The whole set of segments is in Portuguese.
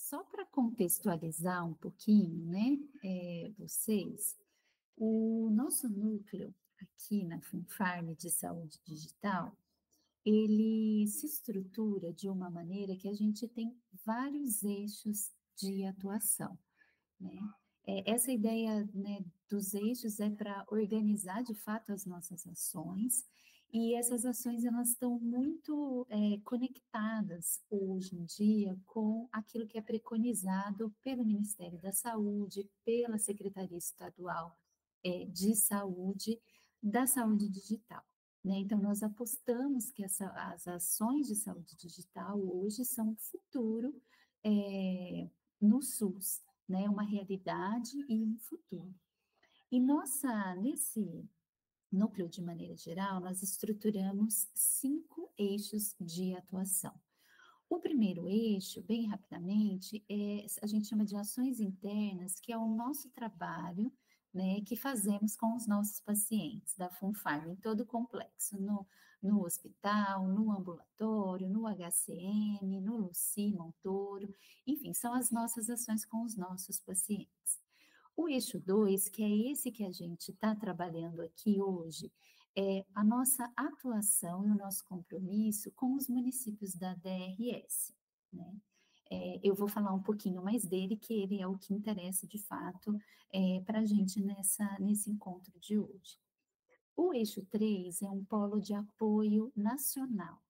Só para contextualizar um pouquinho, né, vocês, o nosso núcleo aqui na Funfarm de Saúde Digital, ele se estrutura de uma maneira que a gente tem vários eixos de atuação, né. Essa ideia, né, dos eixos é para organizar de fato as nossas ações, e essas ações elas estão muito, conectadas hoje em dia com aquilo que é preconizado pelo Ministério da Saúde, pela Secretaria Estadual, de Saúde, da saúde digital, né. Então nós apostamos que as ações de saúde digital hoje são o futuro, no SUS, né, uma realidade e um futuro. E nesse núcleo, de maneira geral, nós estruturamos 5 eixos de atuação. O primeiro eixo, bem rapidamente, a gente chama de ações internas, que é o nosso trabalho, né, que fazemos com os nossos pacientes da Funfarm, em todo o complexo, no hospital, no ambulatório, no HCM, no Luci Montoro, enfim, são as nossas ações com os nossos pacientes. O eixo 2, que é esse que a gente está trabalhando aqui hoje, é a nossa atuação e o nosso compromisso com os municípios da DRS, né. Eu vou falar um pouquinho mais dele, que ele é o que interessa de fato, para a gente nesse encontro de hoje. O eixo 3 é um polo de apoio nacional.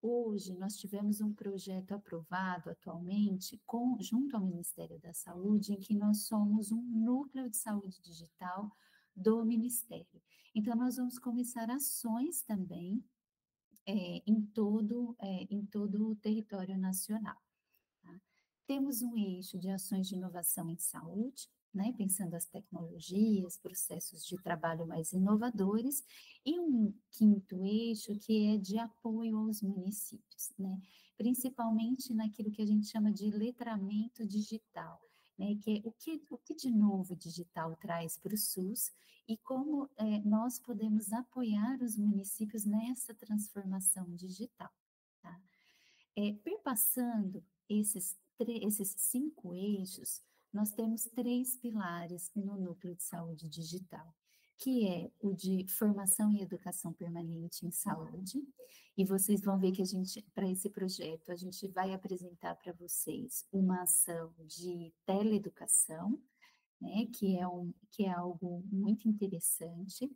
Hoje, nós tivemos um projeto aprovado atualmente junto ao Ministério da Saúde, em que nós somos um núcleo de saúde digital do Ministério. Então, nós vamos começar ações também em todo o território nacional. Tá? Temos um eixo de ações de inovação em saúde, né, pensando as tecnologias, processos de trabalho mais inovadores, e um quinto eixo que é de apoio aos municípios, né, principalmente naquilo que a gente chama de letramento digital, né, que é o que de novo digital traz para o SUS e como nós podemos apoiar os municípios nessa transformação digital. Tá? Perpassando esses 5 eixos, nós temos 3 pilares no núcleo de saúde digital, que é o de formação e educação permanente em saúde, e vocês vão ver que para esse projeto, a gente vai apresentar para vocês uma ação de teleeducação, né, que é algo muito interessante.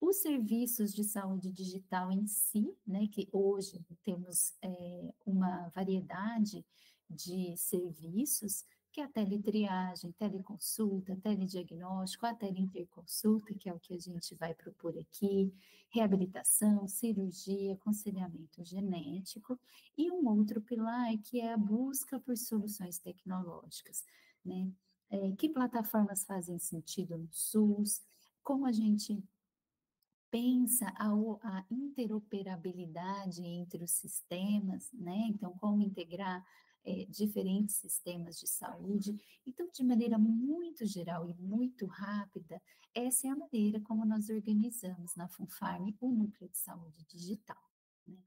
Os serviços de saúde digital em si, né, que hoje temos uma variedade de serviços, que é a teletriagem, teleconsulta, telediagnóstico, a teleinterconsulta, que é o que a gente vai propor aqui, reabilitação, cirurgia, aconselhamento genético, e um outro pilar que é a busca por soluções tecnológicas, né? Que plataformas fazem sentido no SUS, como a gente pensa a interoperabilidade entre os sistemas, né? Então, como integrar diferentes sistemas de saúde. Então, de maneira muito geral e muito rápida, essa é a maneira como nós organizamos na Funfarm o núcleo de saúde digital, né?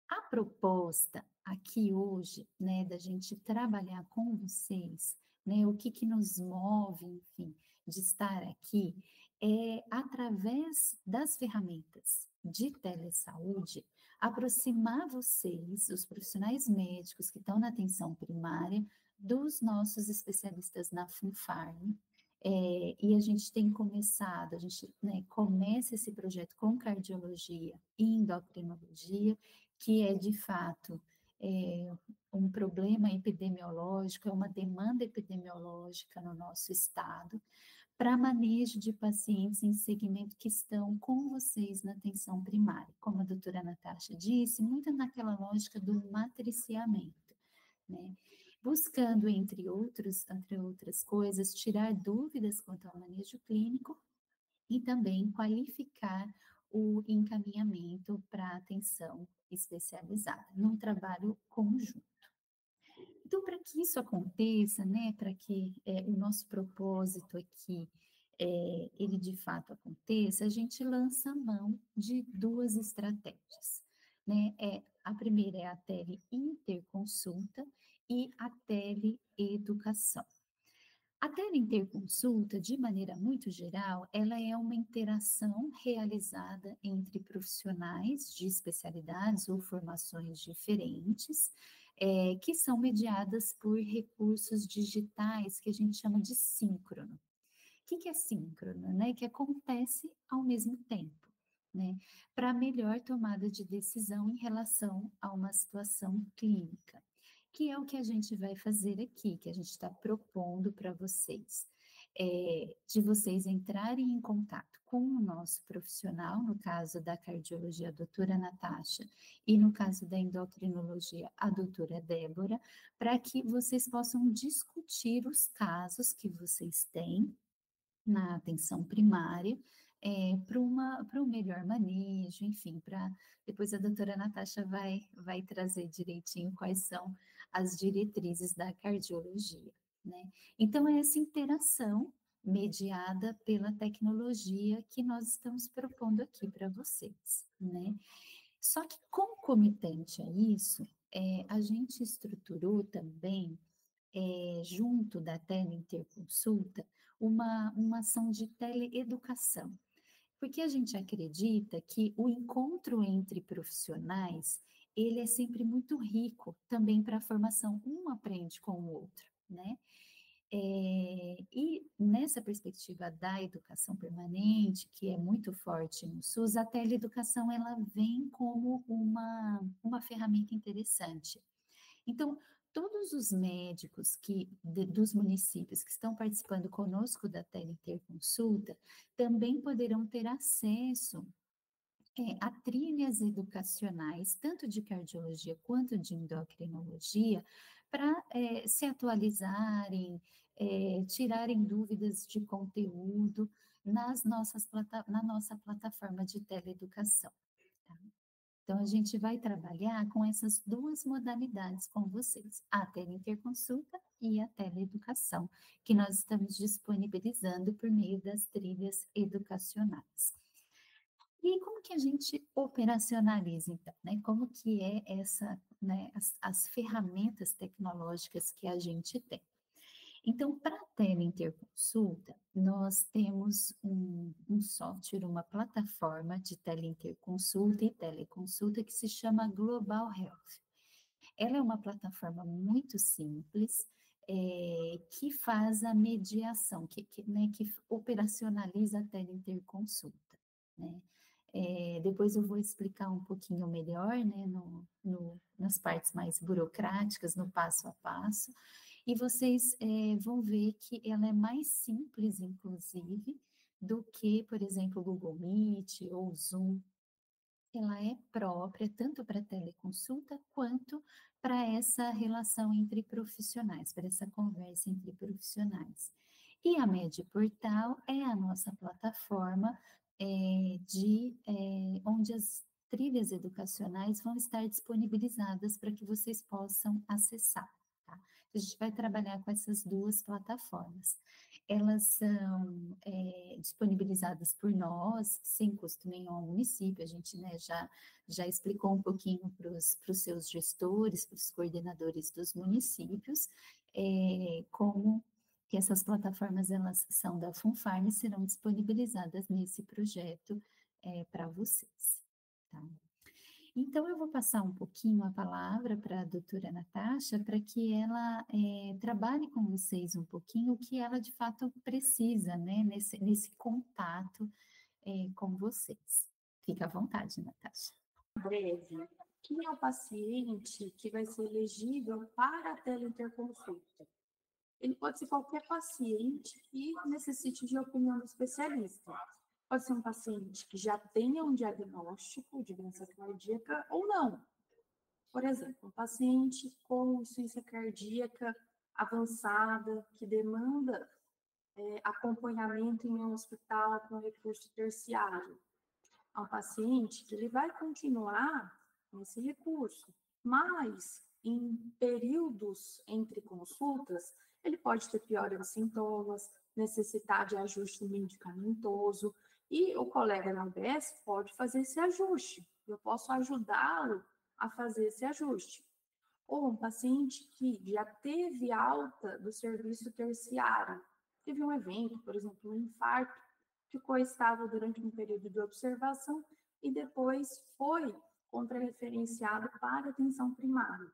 A proposta aqui hoje, né, da gente trabalhar com vocês, né, o que nos move, enfim, de estar aqui, é através das ferramentas de telesaúde, aproximar vocês, os profissionais médicos que estão na atenção primária, dos nossos especialistas na Funfarm, e a gente tem começado, a gente, né, começa esse projeto com cardiologia e endocrinologia, que é de fato um problema epidemiológico, é uma demanda epidemiológica no nosso estado, para manejo de pacientes em segmento que estão com vocês na atenção primária. Como a doutora Natasha disse, muito naquela lógica do matriciamento, né? Buscando, entre outras coisas, tirar dúvidas quanto ao manejo clínico e também qualificar o encaminhamento para atenção especializada, num trabalho conjunto. Então, para que isso aconteça, né, para que o nosso propósito aqui, ele de fato aconteça, a gente lança a mão de 2 estratégias, né? A primeira é a teleinterconsulta e a teleeducação. A teleinterconsulta, de maneira muito geral, ela é uma interação realizada entre profissionais de especialidades ou formações diferentes, que são mediadas por recursos digitais que a gente chama de síncrono. Que é síncrono, né? Que acontece ao mesmo tempo, né? Para melhor tomada de decisão em relação a uma situação clínica, que é o que a gente vai fazer aqui, que a gente está propondo para vocês. De vocês entrarem em contato com o nosso profissional, no caso da cardiologia, a doutora Natasha, e no caso da endocrinologia, a doutora Débora, para que vocês possam discutir os casos que vocês têm na atenção primária, para um melhor manejo, enfim, para depois a doutora Natasha vai trazer direitinho quais são as diretrizes da cardiologia, né? Então, é essa interação mediada pela tecnologia que nós estamos propondo aqui para vocês, né? Só que concomitante a isso, a gente estruturou também junto da teleinterconsulta, uma ação de teleeducação, porque a gente acredita que o encontro entre profissionais, ele é sempre muito rico também para a formação, um aprende com o outro, né? E nessa perspectiva da educação permanente, que é muito forte no SUS, a teleeducação ela vem como uma ferramenta interessante. Então, todos os médicos dos municípios que estão participando conosco da teleinterconsulta também poderão ter acesso a trilhas educacionais, tanto de cardiologia quanto de endocrinologia, para se atualizarem, tirarem dúvidas de conteúdo na nossa plataforma de teleeducação. Tá? Então, a gente vai trabalhar com essas duas modalidades com vocês, a teleinterconsulta e a teleeducação, que nós estamos disponibilizando por meio das trilhas educacionais. E como que a gente operacionaliza, então, né? Como que é essa, né, as ferramentas tecnológicas que a gente tem? Então, para a teleinterconsulta, nós temos um software, uma plataforma de teleinterconsulta e teleconsulta que se chama Global Health. Ela é uma plataforma muito simples, que faz a mediação, né, que operacionaliza a teleinterconsulta, né? Depois eu vou explicar um pouquinho melhor, né, nas partes mais burocráticas, no passo a passo, e vocês vão ver que ela é mais simples, inclusive, do que, por exemplo, o Google Meet ou o Zoom. Ela é própria tanto para teleconsulta quanto para essa relação entre profissionais, para essa conversa entre profissionais. E a Mediportal é a nossa plataforma onde as trilhas educacionais vão estar disponibilizadas para que vocês possam acessar. Tá? A gente vai trabalhar com essas duas plataformas. Elas são disponibilizadas por nós, sem custo nenhum ao município. A gente, né, já explicou um pouquinho para os seus gestores, para os coordenadores dos municípios, como que essas plataformas elas são da Funfarm e serão disponibilizadas nesse projeto para vocês. Tá? Então, eu vou passar um pouquinho a palavra para a doutora Natasha, para que ela trabalhe com vocês um pouquinho o que ela de fato precisa, né, nesse contato com vocês. Fica à vontade, Natasha. Breve. Quem é o paciente que vai ser elegível para a teleinterconsulta? Ele pode ser qualquer paciente que necessite de opinião do especialista. Pode ser um paciente que já tenha um diagnóstico de doença cardíaca ou não. Por exemplo, um paciente com insuficiência cardíaca avançada, que demanda acompanhamento em um hospital com recurso terciário. É um paciente que ele vai continuar nesse recurso, mas em períodos entre consultas, ele pode ter piora de sintomas, necessitar de ajuste medicamentoso, e o colega na UBS pode fazer esse ajuste. Eu posso ajudá-lo a fazer esse ajuste. Ou um paciente que já teve alta do serviço terciário, teve um evento, por exemplo, um infarto, ficou estável durante um período de observação e depois foi contrarreferenciado para atenção primária.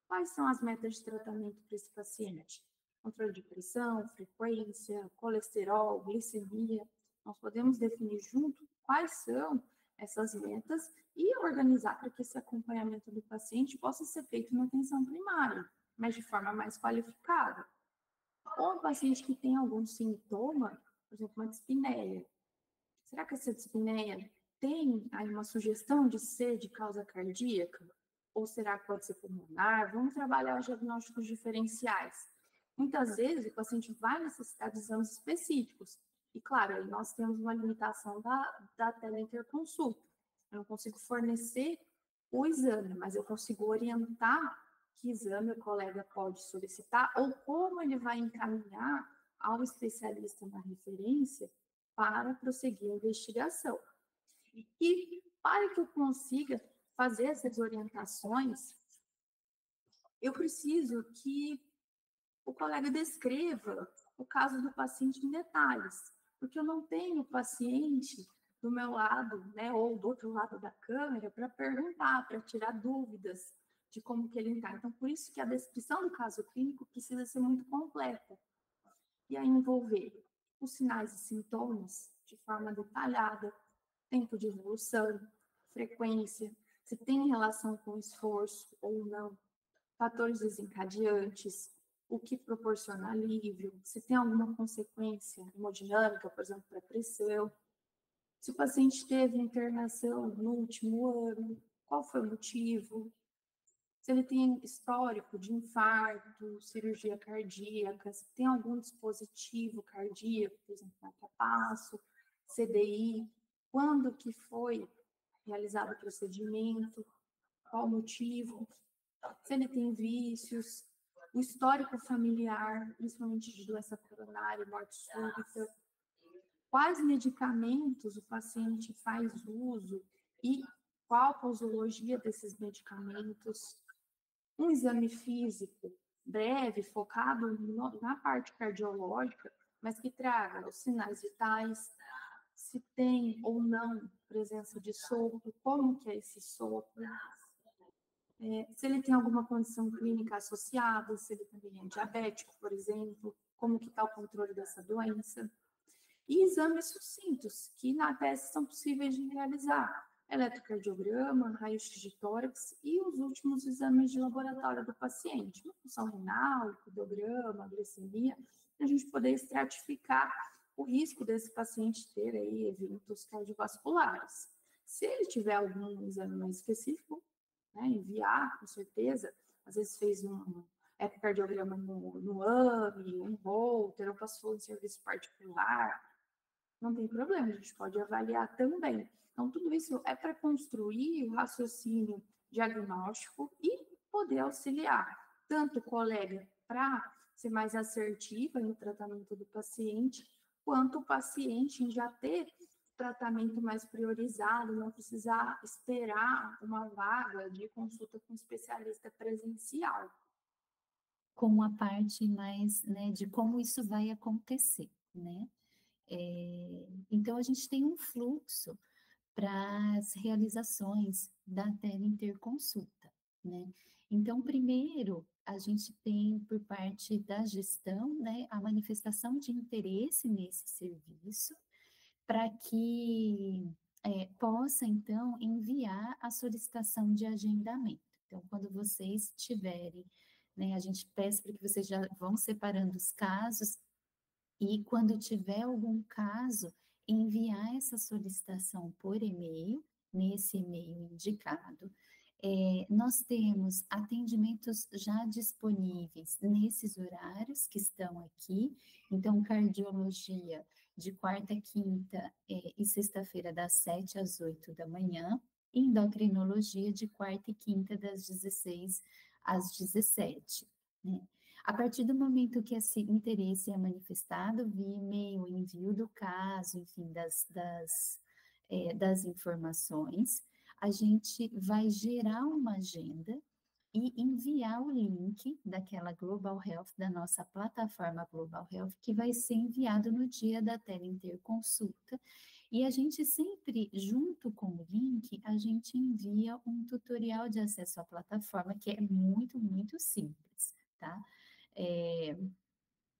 Quais são as metas de tratamento para esse paciente? Controle de pressão, frequência, colesterol, glicemia. Nós podemos definir junto quais são essas metas e organizar para que esse acompanhamento do paciente possa ser feito na atenção primária, mas de forma mais qualificada. Ou um paciente que tem algum sintoma, por exemplo, uma dispneia. Será que essa dispneia tem aí uma sugestão de ser de causa cardíaca? Ou será que pode ser pulmonar? Vamos trabalhar os diagnósticos diferenciais. Muitas vezes o paciente vai necessitar de exames específicos. E, claro, aí nós temos uma limitação da teleinterconsulta. Eu não consigo fornecer o exame, mas eu consigo orientar que exame o colega pode solicitar ou como ele vai encaminhar ao especialista na referência para prosseguir a investigação. E para que eu consiga fazer essas orientações, eu preciso que o colega descreva o caso do paciente em detalhes, porque eu não tenho paciente do meu lado, né, ou do outro lado da câmera para perguntar, para tirar dúvidas de como que ele está. Então, por isso que a descrição do caso clínico precisa ser muito completa. E aí envolver os sinais e sintomas de forma detalhada, tempo de evolução, frequência, se tem relação com esforço ou não, fatores desencadeantes, o que proporciona alívio, se tem alguma consequência hemodinâmica, por exemplo, para pressão, se o paciente teve internação no último ano, qual foi o motivo, se ele tem histórico de infarto, cirurgia cardíaca, se tem algum dispositivo cardíaco, por exemplo, marca-passo, CDI, quando que foi realizado o procedimento, qual o motivo, se ele tem vícios, o histórico familiar, principalmente de doença coronária, morte súbita, quais medicamentos o paciente faz uso e qual a posologia desses medicamentos, um exame físico breve, focado na parte cardiológica, mas que traga os sinais vitais, se tem ou não presença de sopro, como que é esse sopro, se ele tem alguma condição clínica associada, se ele também é diabético, por exemplo, como que está o controle dessa doença. E exames sucintos, que na tese são possíveis de realizar. Eletrocardiograma, raio-x de tórax e os últimos exames de laboratório do paciente, função renal, lipidograma, glicemia, para a gente poder estratificar o risco desse paciente ter aí eventos cardiovasculares. Se ele tiver algum exame mais específico, né, enviar, com certeza, às vezes fez um ecocardiograma no AME, um Holter, ou passou em serviço particular, não tem problema, a gente pode avaliar também. Então, tudo isso é para construir o raciocínio diagnóstico e poder auxiliar tanto o colega para ser mais assertiva no tratamento do paciente, quanto o paciente em já ter tratamento mais priorizado, não precisar esperar uma vaga de consulta com especialista presencial. Com a parte mais, né, de como isso vai acontecer, né? Então, a gente tem um fluxo para as realizações da teleinterconsulta, né? Então, primeiro, a gente tem, por parte da gestão, né, a manifestação de interesse nesse serviço, para que possa, então, enviar a solicitação de agendamento. Então, quando vocês tiverem, né, a gente peça para que vocês já vão separando os casos e quando tiver algum caso, enviar essa solicitação por e-mail, nesse e-mail indicado. Nós temos atendimentos já disponíveis nesses horários que estão aqui, então, cardiologia de quarta, quinta e sexta-feira, das 7 às 8 da manhã, e endocrinologia de quarta e quinta, das 16 às 17, né? A partir do momento que esse interesse é manifestado via e-mail, envio do caso, enfim, das informações, a gente vai gerar uma agenda e enviar o link daquela Global Health, da nossa plataforma Global Health, que vai ser enviado no dia da teleinterconsulta. E a gente sempre, junto com o link, a gente envia um tutorial de acesso à plataforma, que é muito, muito simples, tá? É,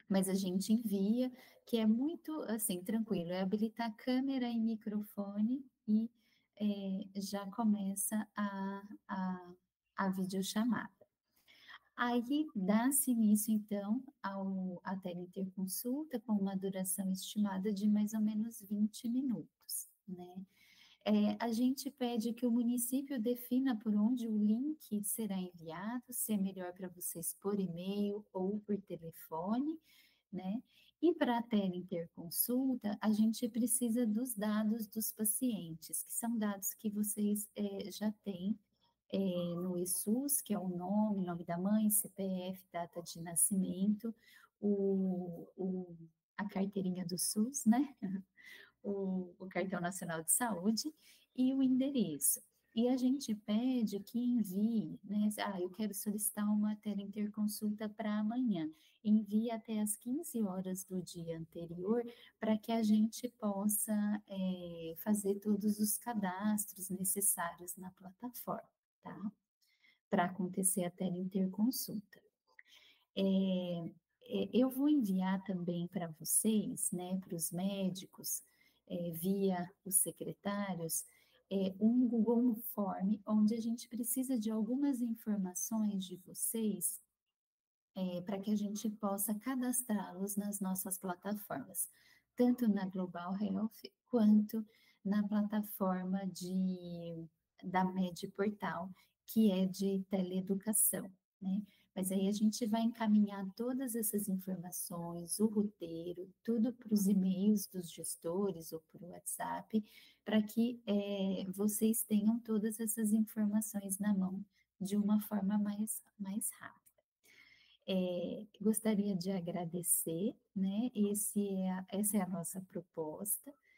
mas a gente envia, que é muito, assim, tranquilo, é habilitar câmera e microfone e já começa a videochamada. Aí dá-se início, então, à teleinterconsulta, com uma duração estimada de mais ou menos 20 minutos, né? A gente pede que o município defina por onde o link será enviado, se é melhor para vocês por e-mail ou por telefone, né? E para a teleinterconsulta, a gente precisa dos dados dos pacientes, que são dados que vocês já têm no eSUS, que é o nome da mãe, CPF, data de nascimento, a carteirinha do SUS, né? O Cartão Nacional de Saúde e o endereço. E a gente pede que envie, né? Eu quero solicitar uma teleinterconsulta para amanhã. Envie até as 15 horas do dia anterior para que a gente possa fazer todos os cadastros necessários na plataforma, tá? Para acontecer a teleinterconsulta. Eu vou enviar também para vocês, né, para os médicos, via os secretários, um Google Form, onde a gente precisa de algumas informações de vocês, para que a gente possa cadastrá-los nas nossas plataformas, tanto na Global Health quanto na plataforma da MediPortal, que é de teleeducação, né? Mas aí a gente vai encaminhar todas essas informações, o roteiro, tudo para os e-mails dos gestores ou para o WhatsApp, para que vocês tenham todas essas informações na mão de uma forma mais rápida. Gostaria de agradecer, né? Essa é a nossa proposta.